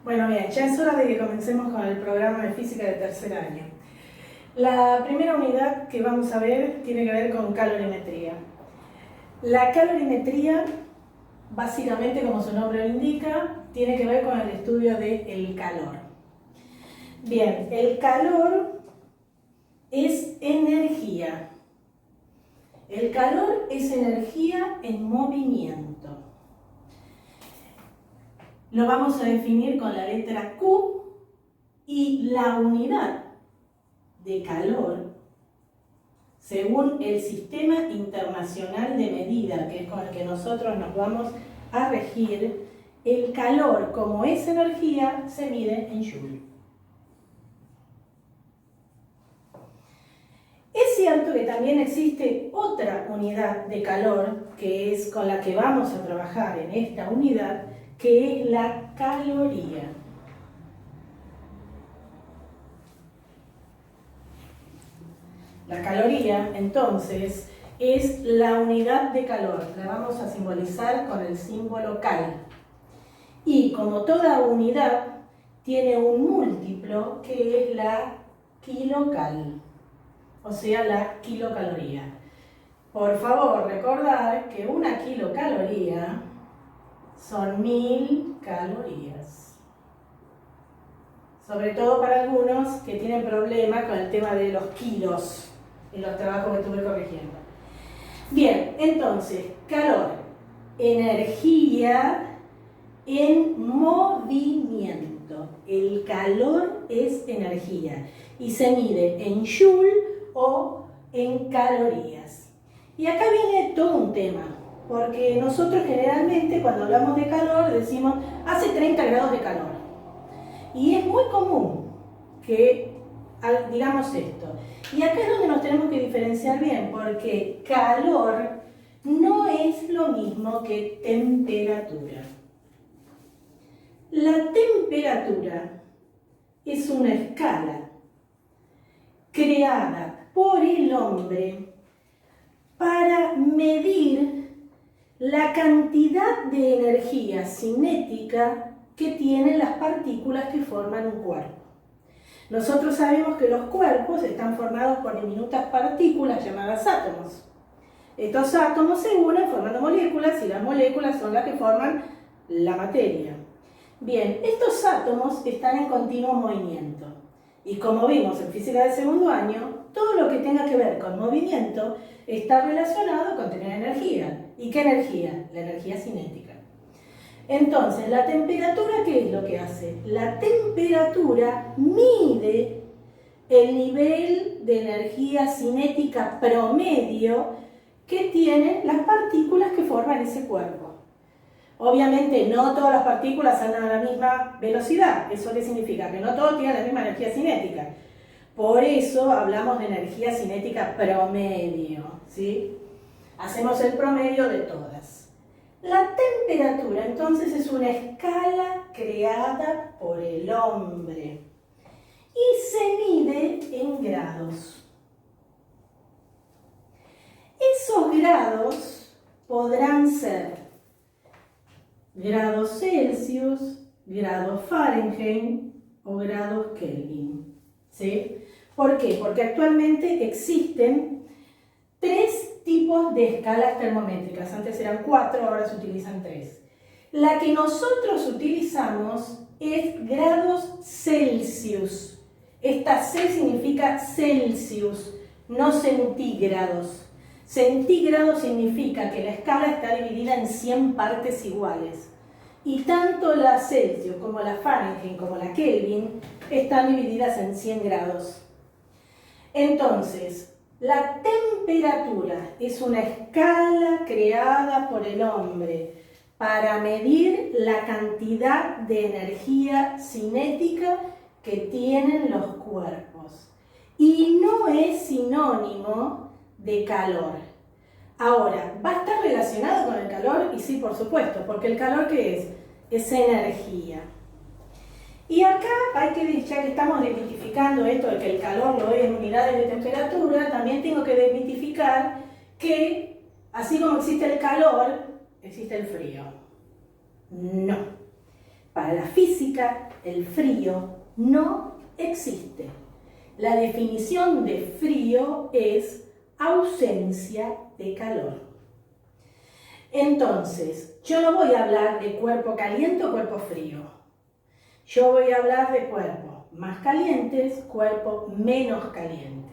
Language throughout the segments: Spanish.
Bueno, bien, ya es hora de que comencemos con el programa de física de tercer año. La primera unidad que vamos a ver tiene que ver con calorimetría. La calorimetría, básicamente, como su nombre lo indica, tiene que ver con el estudio del calor. Bien, el calor es energía. El calor es energía en movimiento. Lo vamos a definir con la letra Q y la unidad de calor, según el Sistema Internacional de Medida, que es con el que nosotros nos vamos a regir, el calor, como es energía, se mide en Joule. Es cierto que también existe otra unidad de calor, que es con la que vamos a trabajar en esta unidad, que es la caloría. La caloría, entonces, es la unidad de calor. La vamos a simbolizar con el símbolo cal. Y como toda unidad, tiene un múltiplo que es la kilocal, o sea, la kilocaloría. Por favor, recordar que una kilocaloría son 1000 calorías. Sobre todo para algunos que tienen problemas con el tema de los kilos en los trabajos que estuve corrigiendo. Bien, entonces, calor, energía en movimiento. El calor es energía y se mide en Joule o en calorías. Y acá viene todo un tema, porque nosotros generalmente cuando hablamos de calor decimos hace 30 grados de calor. Y es muy común que digamos esto. Y acá es donde nos tenemos que diferenciar bien, porque calor no es lo mismo que temperatura. La temperatura es una escala creada por el hombre para medir la cantidad de energía cinética que tienen las partículas que forman un cuerpo. Nosotros sabemos que los cuerpos están formados por diminutas partículas llamadas átomos. Estos átomos se unen formando moléculas y las moléculas son las que forman la materia. Bien, estos átomos están en continuo movimiento. Y como vimos en física de segundo año, todo lo que tenga que ver con movimiento está relacionado con tener energía. ¿Y qué energía? La energía cinética. Entonces, ¿la temperatura qué es lo que hace? La temperatura mide el nivel de energía cinética promedio que tienen las partículas que forman ese cuerpo. Obviamente no todas las partículas andan a la misma velocidad. ¿Eso qué significa? Que no todos tienen la misma energía cinética. Por eso hablamos de energía cinética promedio, ¿sí? Hacemos el promedio de todas. La temperatura, entonces, es una escala creada por el hombre y se mide en grados. Esos grados podrán ser grados Celsius, grados Fahrenheit o grados Kelvin, ¿sí? ¿Por qué? Porque actualmente existen 3 tipos de escalas termométricas. Antes eran 4, ahora se utilizan 3. La que nosotros utilizamos es grados Celsius. Esta C significa Celsius, no centígrados. Centígrado significa que la escala está dividida en 100 partes iguales. Y tanto la Celsius como la Fahrenheit como la Kelvin están divididas en 100 grados. Entonces, la temperatura es una escala creada por el hombre para medir la cantidad de energía cinética que tienen los cuerpos. Y no es sinónimo de calor. Ahora, ¿va a estar relacionado con el calor? Y sí, por supuesto, porque el calor, ¿qué es? es energía. Y acá hay que, ya que estamos desmitificando esto de que el calor lo es en unidades de temperatura, también tengo que desmitificar que, así como existe el calor, existe el frío. No. Para la física, el frío no existe. La definición de frío es ausencia de calor. Entonces, yo no voy a hablar de cuerpo caliente o cuerpo frío. Yo voy a hablar de cuerpos más calientes, cuerpos menos calientes.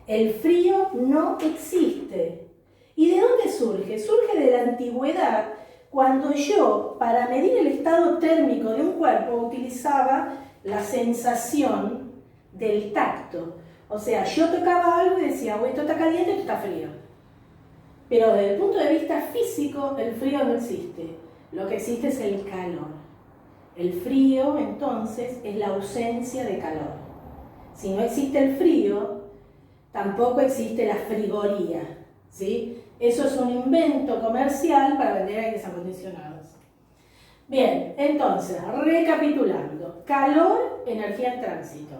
El frío no existe. ¿Y de dónde surge? Surge de la antigüedad, cuando yo, para medir el estado térmico de un cuerpo, utilizaba la sensación del tacto. O sea, yo tocaba algo y decía, esto está caliente, esto está frío. Pero desde el punto de vista físico, el frío no existe. Lo que existe es el calor. El frío, entonces, es la ausencia de calor. Si no existe el frío, tampoco existe la frigoría, ¿sí? Eso es un invento comercial para vender aires acondicionados. Bien, entonces, recapitulando. Calor, energía en tránsito.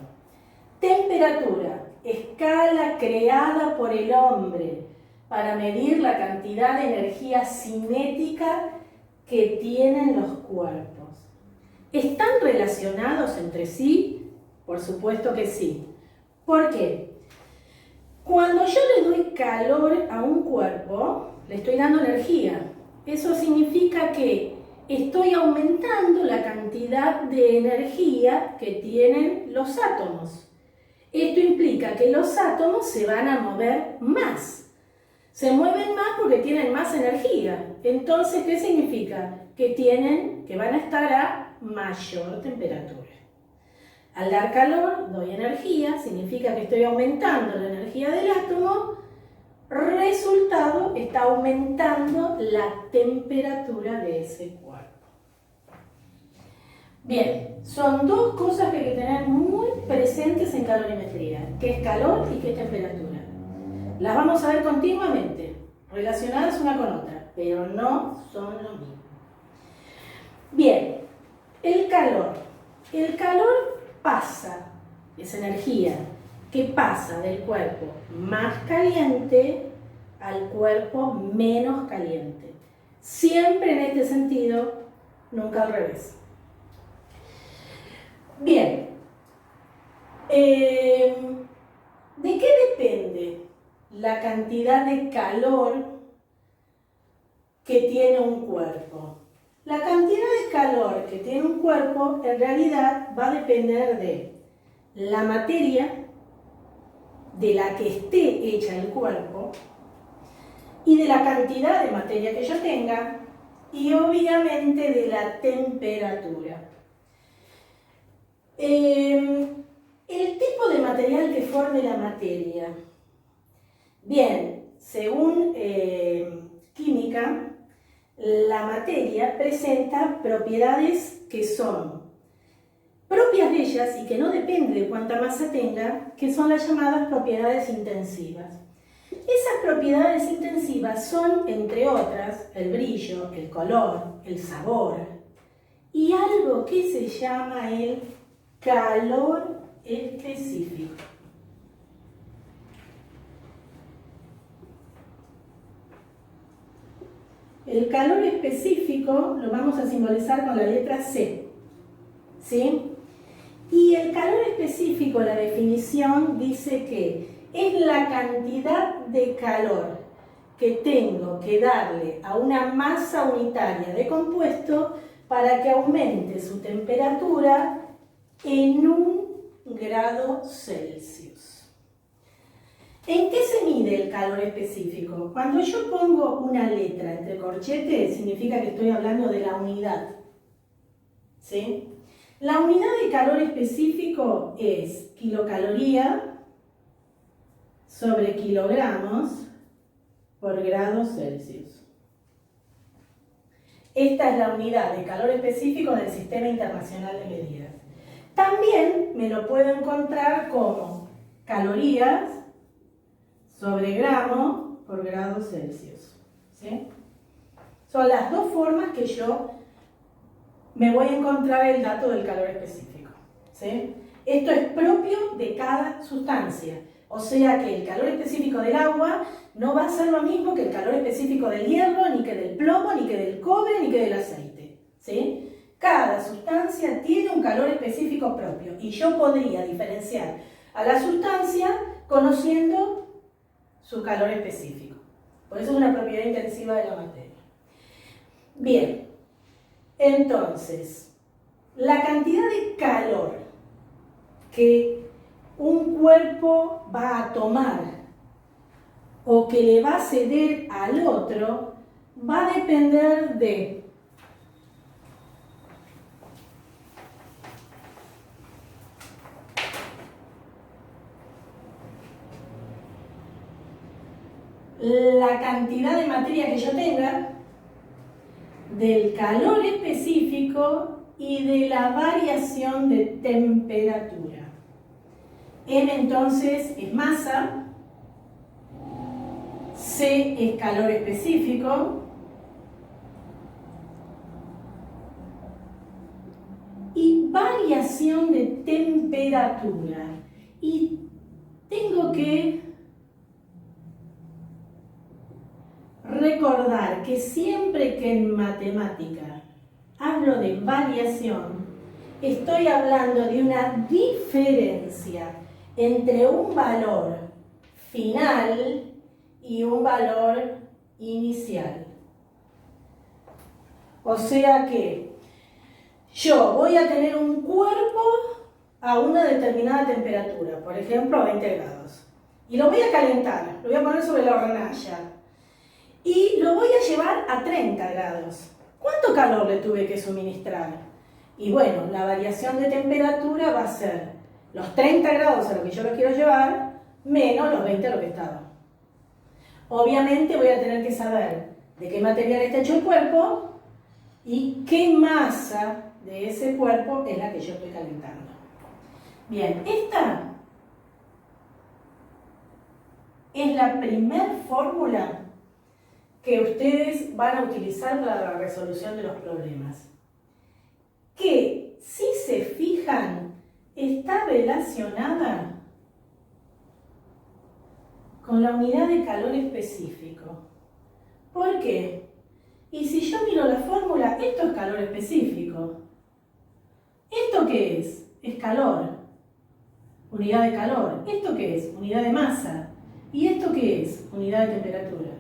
Temperatura, escala creada por el hombre para medir la cantidad de energía cinética que tienen los cuerpos. ¿Están relacionados entre sí? Por supuesto que sí. ¿Por qué? Cuando yo le doy calor a un cuerpo, le estoy dando energía. Eso significa que estoy aumentando la cantidad de energía que tienen los átomos. Esto implica que los átomos se van a mover más. Se mueven más porque tienen más energía. Entonces, ¿qué significa? Que van a estar a mayor temperatura. Al dar calor, doy energía, significa que estoy aumentando la energía del átomo. Resultado, está aumentando la temperatura de ese cuerpo. Bien, son dos cosas que hay que tener muy presentes en calorimetría, que es calor y que es temperatura. Las vamos a ver continuamente, relacionadas una con otra, pero no son lo mismo. Bien, el calor. El calor pasa, es energía, que pasa del cuerpo más caliente al cuerpo menos caliente. Siempre en este sentido, nunca al revés. Bien, ¿de qué depende la cantidad de calor que tiene un cuerpo? La cantidad de calor que tiene un cuerpo en realidad va a depender de la materia de la que esté hecha el cuerpo y de la cantidad de materia que yo tenga y obviamente de la temperatura. El tipo de material que forme la materia. Bien, según química, la materia presenta propiedades que son propias de ellas y que no depende de cuánta masa tenga, que son las llamadas propiedades intensivas. Esas propiedades intensivas son, entre otras, el brillo, el color, el sabor y algo que se llama el calor específico. El calor específico lo vamos a simbolizar con la letra C, ¿sí? Y el calor específico, la definición dice que es la cantidad de calor que tengo que darle a una masa unitaria de compuesto para que aumente su temperatura en 1 grado Celsius. ¿En qué se mide el calor específico? Cuando yo pongo una letra entre corchetes, significa que estoy hablando de la unidad, ¿sí? La unidad de calor específico es kilocaloría sobre kilogramos por grado Celsius. Esta es la unidad de calor específico del Sistema Internacional de Medidas. También me lo puedo encontrar como calorías sobre gramo por grado Celsius, ¿sí? Son las dos formas que yo me voy a encontrar el dato del calor específico, ¿sí? Esto es propio de cada sustancia. O sea que el calor específico del agua no va a ser lo mismo que el calor específico del hierro, ni que del plomo, ni que del cobre, ni que del aceite, ¿sí? Cada sustancia tiene un calor específico propio y yo podría diferenciar a la sustancia conociendo su calor específico. Por eso es una propiedad intensiva de la materia. Bien, entonces, la cantidad de calor que un cuerpo va a tomar o que le va a ceder al otro va a depender de la cantidad de materia que yo tenga, del calor específico y de la variación de temperatura. M entonces es masa, C es calor específico y variación de temperatura. Y tengo que recordar que siempre que en matemática hablo de variación, estoy hablando de una diferencia entre un valor final y un valor inicial. O sea que yo voy a tener un cuerpo a una determinada temperatura, por ejemplo a 20 grados, y lo voy a calentar, lo voy a poner sobre la hornalla y lo voy a llevar a 30 grados. ¿Cuánto calor le tuve que suministrar? Y bueno, la variación de temperatura va a ser los 30 grados a lo que yo lo quiero llevar, menos los 20 a lo que estaba. Obviamente voy a tener que saber de qué material está hecho el cuerpo y qué masa de ese cuerpo es la que yo estoy calentando. Bien, esta es la primera fórmula que ustedes van a utilizar para la resolución de los problemas. Que, si se fijan, está relacionada con la unidad de calor específico. ¿Por qué? Y si yo miro la fórmula, esto es calor específico. ¿Esto qué es? Es calor. Unidad de calor. ¿Esto qué es? Unidad de masa. ¿Y esto qué es? Unidad de temperatura.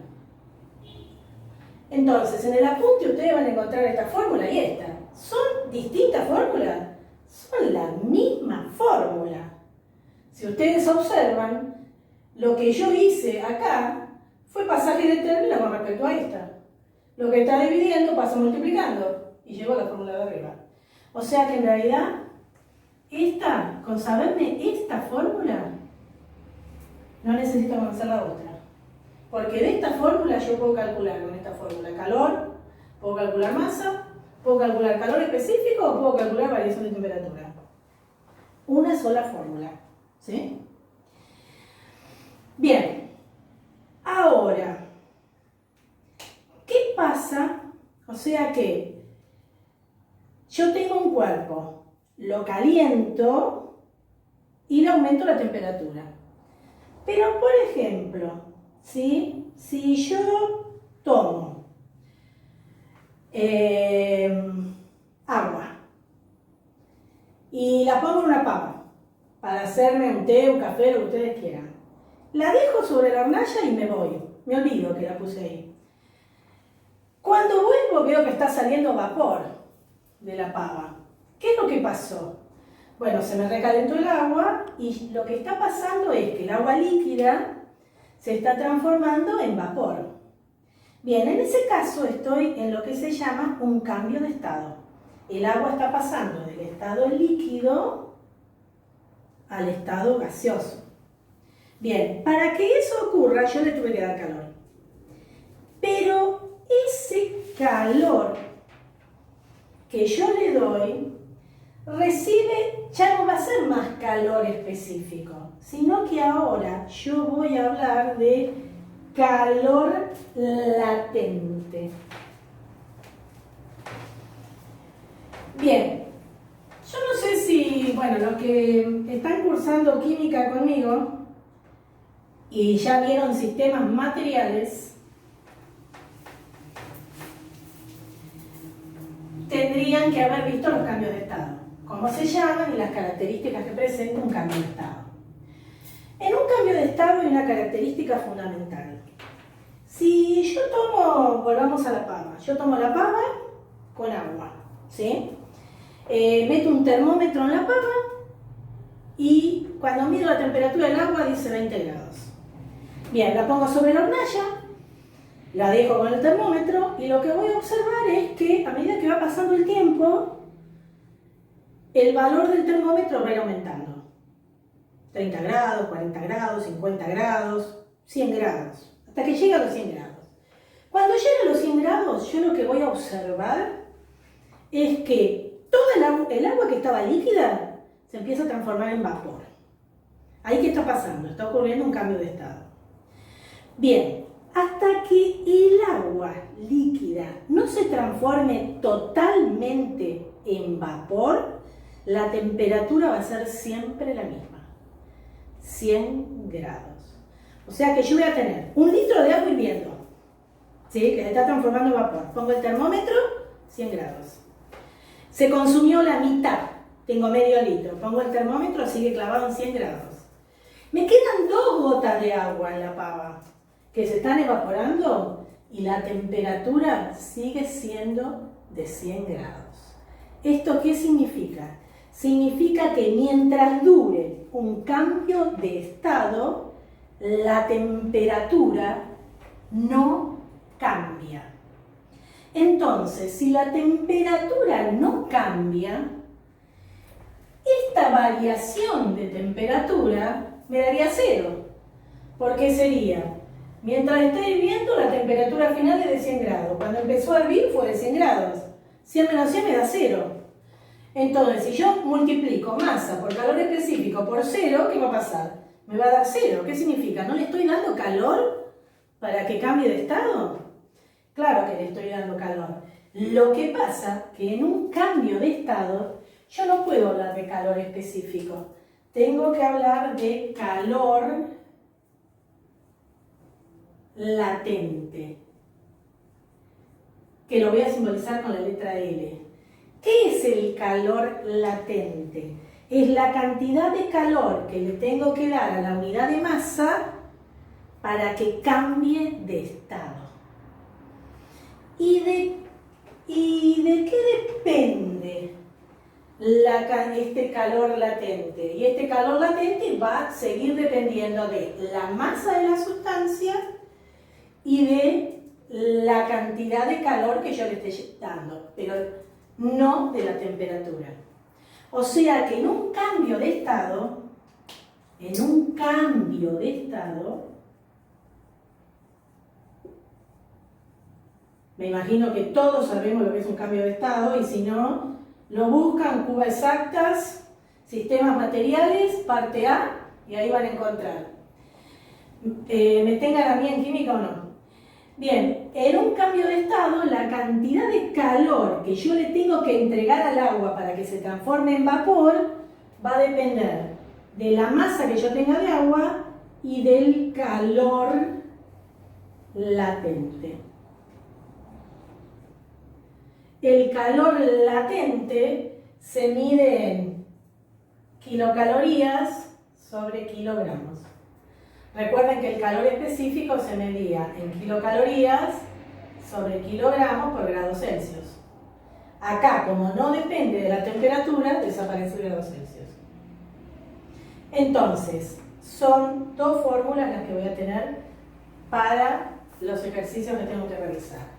Entonces, en el apunte ustedes van a encontrar esta fórmula y esta. ¿Son distintas fórmulas? Son la misma fórmula. Si ustedes observan, lo que yo hice acá fue pasaje de término con respecto a esta. Lo que está dividiendo pasa multiplicando y llego a la fórmula de arriba. O sea que en realidad, con saberme esta fórmula, no necesito conocer la otra. Porque de esta fórmula yo puedo calcular con esta fórmula calor, puedo calcular masa, puedo calcular calor específico o puedo calcular variación de temperatura. Una sola fórmula, ¿sí? Bien, ahora, ¿qué pasa? O sea que yo tengo un cuerpo, lo caliento y le aumento la temperatura. Pero, por ejemplo, ¿sí? Si yo tomo agua y la pongo en una papa para hacerme un té, un café, lo que ustedes quieran, la dejo sobre la hornalla y me voy. Me olvido que la puse ahí. Cuando vuelvo veo que está saliendo vapor de la pava. ¿Qué es lo que pasó? Bueno, se me recalentó el agua y lo que está pasando es que el agua líquida se está transformando en vapor. Bien, en ese caso estoy en lo que se llama un cambio de estado. El agua está pasando del estado líquido al estado gaseoso. Bien, para que eso ocurra yo le tuve que dar calor. Pero ese calor que yo le doy ya no va a ser más calor específico, sino que ahora yo voy a hablar de calor latente. Bien, yo no sé si, bueno, los que están cursando química conmigo y ya vieron sistemas materiales, tendrían que haber visto los cambios de estado, cómo se llaman y las características que presenta un cambio de estado. En un cambio de estado hay una característica fundamental. Si yo tomo, volvamos a la pava, yo tomo la pava con agua, ¿sí? Meto un termómetro en la pava y cuando mido la temperatura del agua dice 20 grados. Bien, la pongo sobre la hornalla, la dejo con el termómetro y lo que voy a observar es que a medida que va pasando el tiempo, el valor del termómetro va a ir aumentando. 30 grados, 40 grados, 50 grados, 100 grados, hasta que llega a los 100 grados. Cuando llega a los 100 grados, yo lo que voy a observar es que toda el agua que estaba líquida se empieza a transformar en vapor. ¿Ahí qué está pasando? Está ocurriendo un cambio de estado. Bien, hasta que el agua líquida no se transforme totalmente en vapor, la temperatura va a ser siempre la misma. 100 grados. O sea que yo voy a tener 1 litro de agua hirviendo, ¿sí? Que se está transformando en vapor. Pongo el termómetro, 100 grados. Se consumió la mitad, tengo medio litro. Pongo el termómetro, sigue clavado en 100 grados. Me quedan 2 gotas de agua en la pava que se están evaporando y la temperatura sigue siendo de 100 grados. ¿Esto qué significa? Significa que mientras dure un cambio de estado, la temperatura no cambia. Entonces, si la temperatura no cambia, esta variación de temperatura me daría 0. Porque sería, mientras esté hirviendo, la temperatura final es de 100 grados. Cuando empezó a hervir fue de 100 grados. 100 menos 100 me da 0. Entonces, si yo multiplico masa por calor específico por 0, ¿qué va a pasar? Me va a dar 0. ¿Qué significa? ¿No le estoy dando calor para que cambie de estado? Claro que le estoy dando calor. Lo que pasa que en un cambio de estado, yo no puedo hablar de calor específico. Tengo que hablar de calor latente, que lo voy a simbolizar con la letra L. ¿Qué es el calor latente? Es la cantidad de calor que le tengo que dar a la unidad de masa para que cambie de estado. ¿Y de qué depende este calor latente? Y este calor latente va a seguir dependiendo de la masa de la sustancia y de la cantidad de calor que yo le esté dando, pero no de la temperatura. O sea que en un cambio de estado, me imagino que todos sabemos lo que es un cambio de estado y si no, lo buscan Cuba Exactas, sistemas materiales, parte A, y ahí van a encontrar. ¿Me tengan a mí en química o no? Bien, en un cambio de estado, la cantidad de calor que yo le tengo que entregar al agua para que se transforme en vapor va a depender de la masa que yo tenga de agua y del calor latente. El calor latente se mide en kilocalorías sobre kilogramos. Recuerden que el calor específico se medía en kilocalorías sobre kilogramos por grados Celsius. Acá, como no depende de la temperatura, desaparece el grado Celsius. Entonces, son 2 fórmulas las que voy a tener para los ejercicios que tengo que realizar.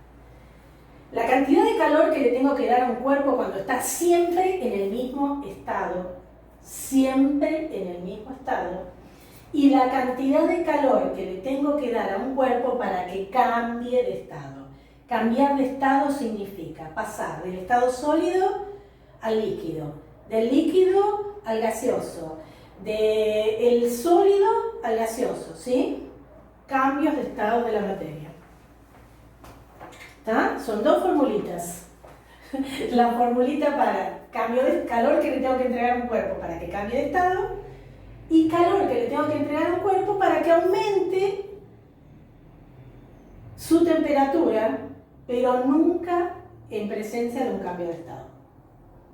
La cantidad de calor que le tengo que dar a un cuerpo cuando está siempre en el mismo estado, y la cantidad de calor que le tengo que dar a un cuerpo para que cambie de estado. Cambiar de estado significa pasar del estado sólido al líquido, del líquido al gaseoso, del sólido al gaseoso, ¿sí? Cambios de estado de la materia. ¿Está? Son 2 formulitas la formulita para cambio de calor que le tengo que entregar a un cuerpo para que cambie de estado y calor que le tengo que entregar a un cuerpo para que aumente su temperatura, pero nunca en presencia de un cambio de estado.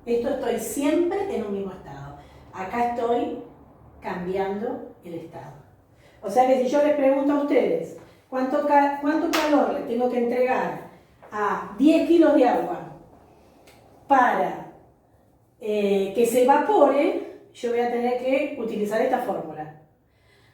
Esto estoy siempre en un mismo estado. Acá estoy cambiando el estado. O sea que si yo les pregunto a ustedes cuánto calor le tengo que entregar a 10 kilos de agua para que se evapore, yo voy a tener que utilizar esta fórmula.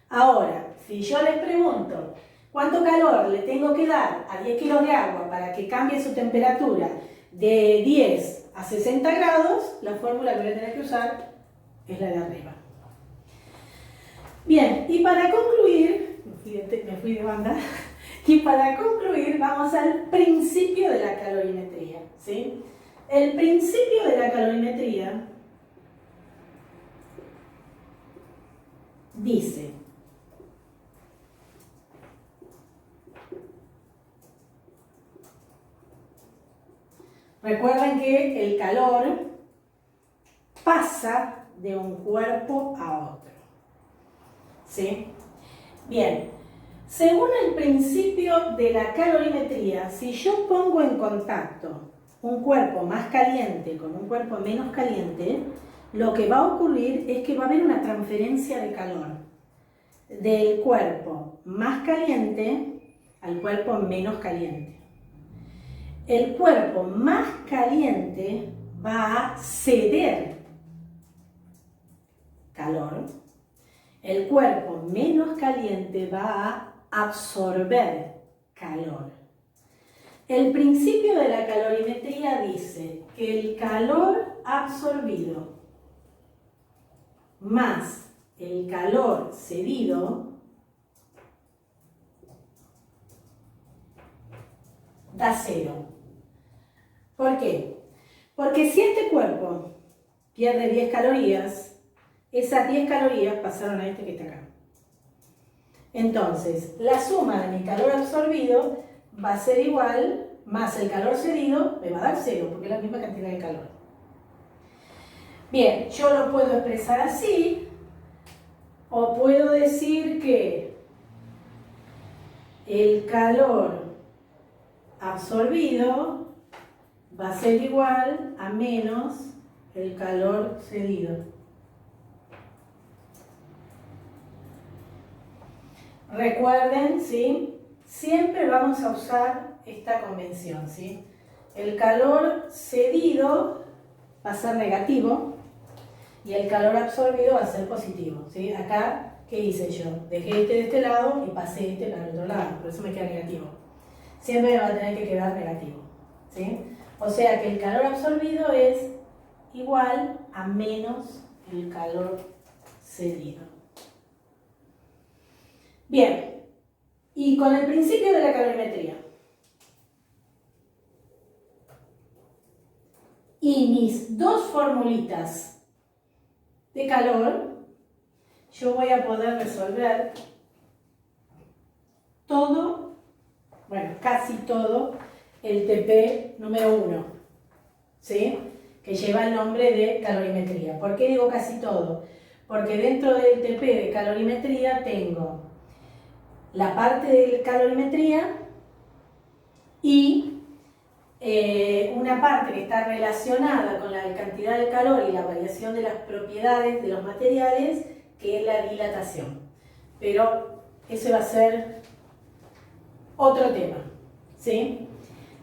Ahora, si yo les pregunto cuánto calor le tengo que dar a 10 kilos de agua para que cambie su temperatura de 10 a 60 grados, la fórmula que voy a tener que usar es la de arriba. Bien, y para concluir, me fui de banda, y para concluir vamos al principio de la calorimetría, ¿sí? El principio de la calorimetría dice: recuerden que el calor pasa de un cuerpo a otro, ¿sí? Bien, según el principio de la calorimetría, si yo pongo en contacto un cuerpo más caliente con un cuerpo menos caliente, lo que va a ocurrir es que va a haber una transferencia de calor del cuerpo más caliente al cuerpo menos caliente. El cuerpo más caliente va a ceder calor, el cuerpo menos caliente va a absorber calor. El principio de la calorimetría dice que el calor absorbido más el calor cedido da cero. ¿Por qué? Porque si este cuerpo pierde 10 calorías, esas 10 calorías pasaron a este que está acá. Entonces, la suma de mi calor absorbido va a ser igual, más el calor cedido, me va a dar cero, porque es la misma cantidad de calor. Bien, yo lo puedo expresar así, o puedo decir que el calor absorbido va a ser igual a menos el calor cedido. Recuerden, ¿sí? Siempre vamos a usar esta convención, ¿sí? El calor cedido va a ser negativo y el calor absorbido va a ser positivo, ¿sí? Acá, ¿qué hice yo? Dejé este de este lado y pasé este para el otro lado, por eso me queda negativo. Siempre me va a tener que quedar negativo, ¿sí? O sea que el calor absorbido es igual a menos el calor cedido. Bien, y con el principio de la calorimetría y mis dos formulitas de calor, yo voy a poder resolver todo, bueno, casi todo, el TP número 1, ¿sí? Que lleva el nombre de calorimetría. ¿Por qué digo casi todo? Porque dentro del TP de calorimetría tengo la parte de calorimetría y una parte que está relacionada con la cantidad de calor y la variación de las propiedades de los materiales, que es la dilatación. Pero ese va a ser otro tema, ¿sí?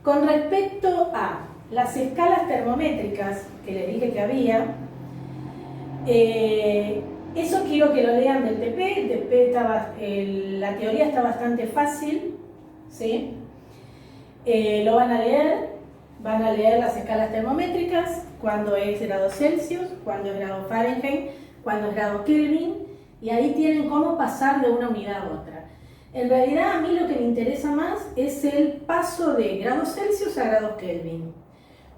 Con respecto a las escalas termométricas que les dije que había, eso quiero que lo lean del TP. El TP la teoría está bastante fácil, ¿sí? Lo van a leer las escalas termométricas, cuando es grado Celsius, cuando es grado Fahrenheit, cuando es grado Kelvin, y ahí tienen cómo pasar de una unidad a otra. En realidad a mí lo que me interesa más es el paso de grados Celsius a grados Kelvin.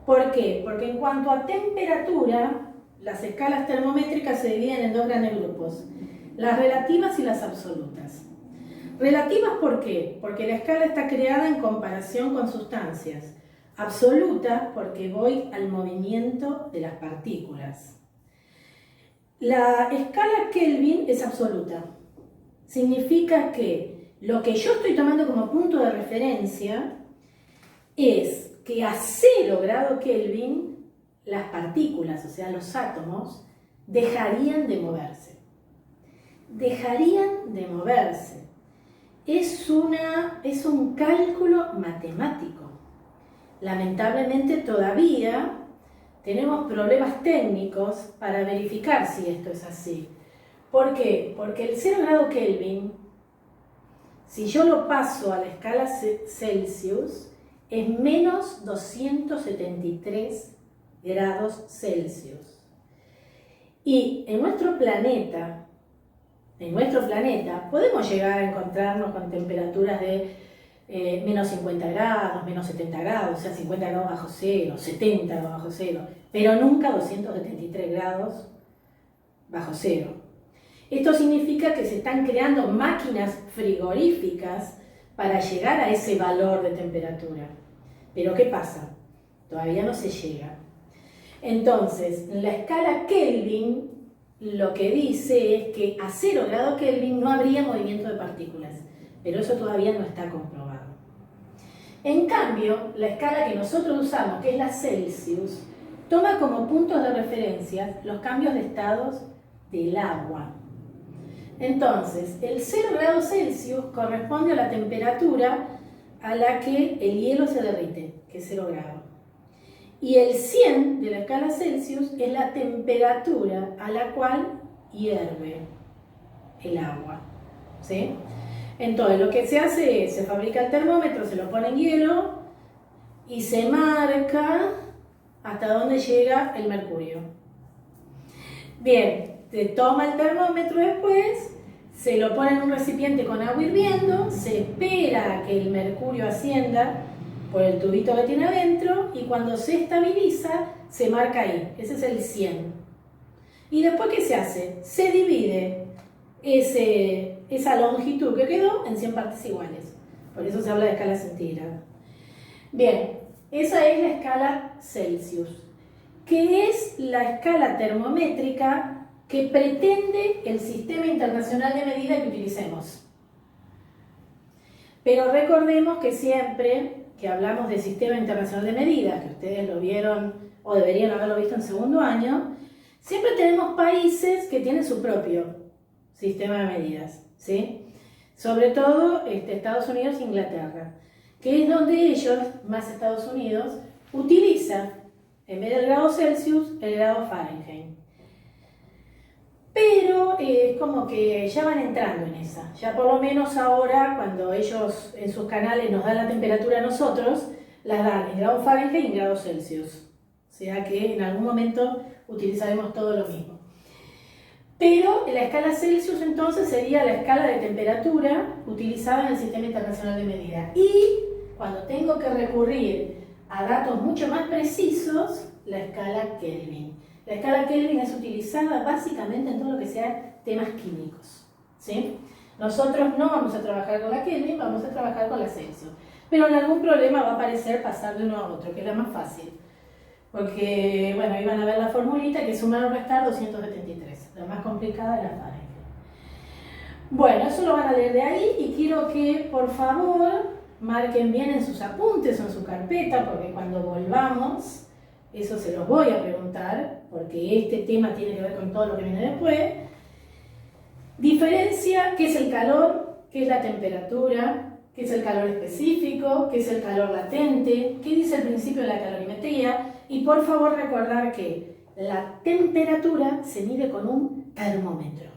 ¿Por qué? Porque en cuanto a temperatura, las escalas termométricas se dividen en dos grandes grupos, las relativas y las absolutas. Relativas, ¿por qué? Porque la escala está creada en comparación con sustancias. absoluta porque voy al movimiento de las partículas. La escala Kelvin es absoluta. Significa que lo que yo estoy tomando como punto de referencia es que a 0 grado Kelvin las partículas, o sea, los átomos, dejarían de moverse. Dejarían de moverse. Es un cálculo matemático. Lamentablemente todavía tenemos problemas técnicos para verificar si esto es así. ¿Por qué? Porque el 0 grado Kelvin, si yo lo paso a la escala Celsius, es menos 273 grados Celsius. Y en nuestro planeta podemos llegar a encontrarnos con temperaturas de menos 50 grados, menos 70 grados, o sea, 50 grados bajo cero, 70 grados bajo cero, pero nunca 273 grados bajo cero. Esto significa que se están creando máquinas frigoríficas para llegar a ese valor de temperatura. Pero ¿qué pasa? Todavía no se llega. Entonces, la escala Kelvin lo que dice es que a 0 grado Kelvin no habría movimiento de partículas, pero eso todavía no está comprobado. En cambio, la escala que nosotros usamos, que es la Celsius, toma como puntos de referencia los cambios de estados del agua. Entonces, el 0 grados Celsius corresponde a la temperatura a la que el hielo se derrite, que es 0 grados. Y el 100 de la escala Celsius es la temperatura a la cual hierve el agua, ¿sí? Entonces, lo que se hace es, se fabrica el termómetro, se lo pone en hielo y se marca hasta dónde llega el mercurio. Bien, se toma el termómetro después, se lo pone en un recipiente con agua hirviendo, se espera a que el mercurio ascienda por el tubito que tiene adentro y cuando se estabiliza se marca ahí, ese es el 100. Y después, ¿qué se hace? Se divide esa longitud que quedó en 100 partes iguales. Por eso se habla de escala centígrada. Bien, esa es la escala Celsius, que es la escala termométrica que pretende el Sistema Internacional de Medida que utilicemos. Pero recordemos que siempre que hablamos del Sistema Internacional de Medidas, que ustedes lo vieron o deberían haberlo visto en segundo año, siempre tenemos países que tienen su propio sistema de medidas, ¿sí? Sobre todo Estados Unidos e Inglaterra, que es donde ellos, más Estados Unidos, utilizan, en vez del grado Celsius, el grado Fahrenheit. Pero es como que ya van entrando en esa. Ya por lo menos ahora, cuando ellos en sus canales nos dan la temperatura a nosotros, las dan en grado Fahrenheit y en grado Celsius. O sea que en algún momento utilizaremos todo lo mismo. Pero la escala Celsius entonces sería la escala de temperatura utilizada en el Sistema Internacional de Medida. Y cuando tengo que recurrir a datos mucho más precisos, la escala Kelvin. La escala Kelvin es utilizada básicamente en todo lo que sea temas químicos, ¿sí? Nosotros no vamos a trabajar con la Kelvin, vamos a trabajar con la Celsius. Pero en algún problema va a parecer pasar de uno a otro, que es la más fácil. Porque, bueno, ahí van a ver la formulita que es sumar o restar 273. La más complicada es la Fahrenheit. Bueno, eso lo van a leer de ahí y quiero que, por favor, marquen bien en sus apuntes o en su carpeta, porque cuando volvamos, eso se los voy a preguntar, porque este tema tiene que ver con todo lo que viene después. Diferencia qué es el calor, qué es la temperatura, qué es el calor específico, qué es el calor latente, qué dice el principio de la calorimetría. Y por favor recordar que la temperatura se mide con un termómetro.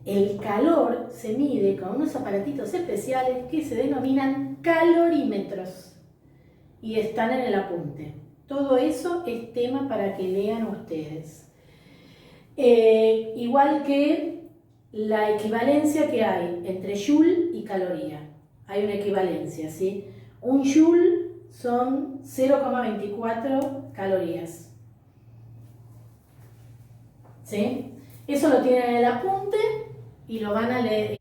El calor se mide con unos aparatitos especiales que se denominan calorímetros y están en el apunte. Todo eso es tema para que lean ustedes. Igual que la equivalencia que hay entre joule y caloría. Hay una equivalencia, ¿sí? Un joule son 0,24 calorías. ¿Sí? Eso lo tienen en el apunte y lo van a leer.